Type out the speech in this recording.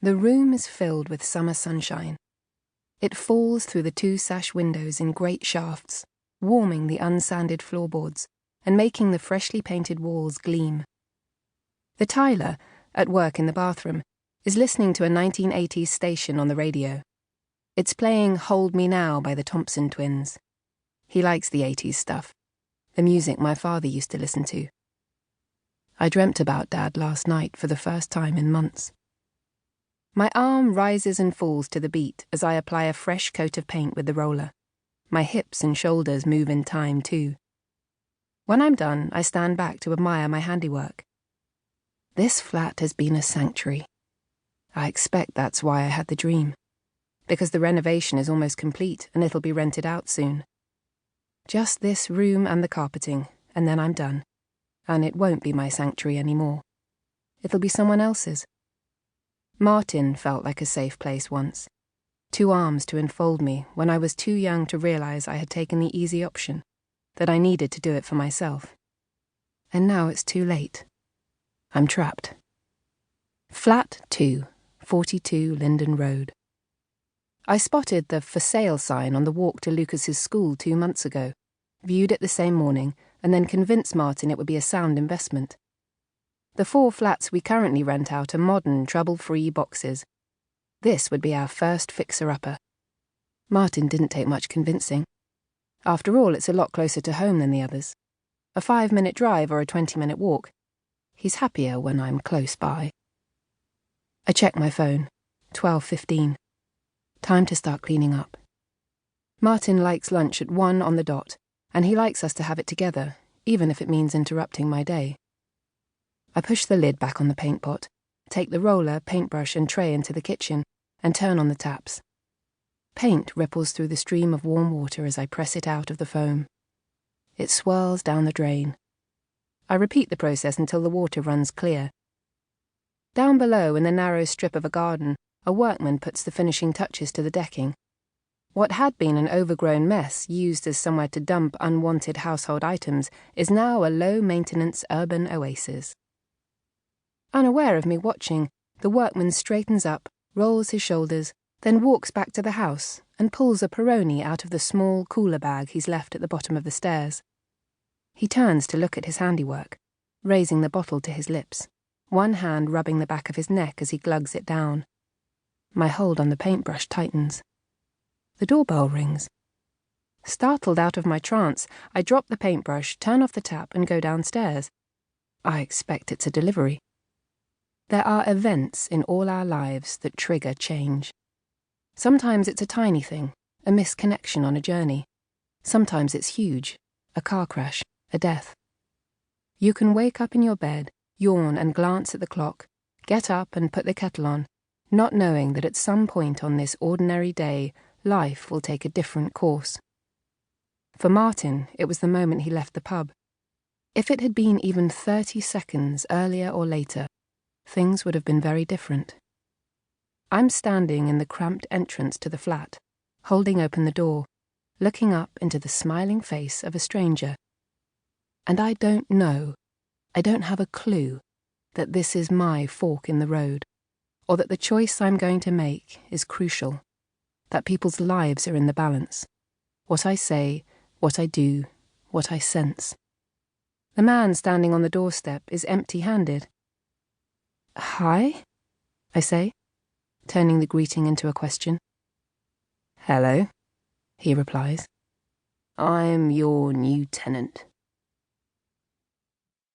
The room is filled with summer sunshine. It falls through the 2 sash windows in great shafts, warming the unsanded floorboards and making the freshly painted walls gleam. The tiler, at work in the bathroom, is listening to a 1980s station on the radio. It's playing Hold Me Now by the Thompson Twins. He likes the 80s stuff, the music my father used to listen to. I dreamt about Dad last night for the first time in months. My arm rises and falls to the beat as I apply a fresh coat of paint with the roller. My hips and shoulders move in time too. When I'm done, I stand back to admire my handiwork. This flat has been a sanctuary. I expect that's why I had the dream, because the renovation is almost complete and it'll be rented out soon. Just this room and the carpeting, and then I'm done, and it won't be my sanctuary anymore. It'll be someone else's. Martin felt like a safe place once. 2 arms to enfold me when I was too young to realize I had taken the easy option, that I needed to do it for myself. And now it's too late. I'm trapped. Flat 2, 42 Linden Road. I spotted the for sale sign on the walk to Lucas's school 2 months ago, viewed it the same morning, and then convinced Martin it would be a sound investment. The 4 flats we currently rent out are modern, trouble-free boxes. This would be our first fixer-upper. Martin didn't take much convincing. After all, it's a lot closer to home than the others. A 5-minute drive or a 20-minute walk. He's happier when I'm close by. I check my phone. 12:15. Time to start cleaning up. Martin likes lunch at 1 on the dot, and he likes us to have it together, even if it means interrupting my day. I push the lid back on the paint pot, take the roller, paintbrush, and tray into the kitchen, and turn on the taps. Paint ripples through the stream of warm water as I press it out of the foam. It swirls down the drain. I repeat the process until the water runs clear. Down below, in the narrow strip of a garden, a workman puts the finishing touches to the decking. What had been an overgrown mess used as somewhere to dump unwanted household items is now a low-maintenance urban oasis. Unaware of me watching, the workman straightens up, rolls his shoulders, then walks back to the house and pulls a Peroni out of the small cooler bag he's left at the bottom of the stairs. He turns to look at his handiwork, raising the bottle to his lips, one hand rubbing the back of his neck as he glugs it down. My hold on the paintbrush tightens. The doorbell rings. Startled out of my trance, I drop the paintbrush, turn off the tap, and go downstairs. I expect it's a delivery. There are events in all our lives that trigger change. Sometimes it's a tiny thing, a misconnection on a journey. Sometimes it's huge, a car crash, a death. You can wake up in your bed, yawn and glance at the clock, get up and put the kettle on, not knowing that at some point on this ordinary day, life will take a different course. For Martin, it was the moment he left the pub. If it had been even 30 seconds earlier or later, things would have been very different. I'm standing in the cramped entrance to the flat, holding open the door, looking up into the smiling face of a stranger. And I don't know, I don't have a clue, that this is my fork in the road, or that the choice I'm going to make is crucial, that people's lives are in the balance. What I say, what I do, what I sense. The man standing on the doorstep is empty-handed. "Hi?" I say, turning the greeting into a question. "Hello," he replies. "I'm your new tenant."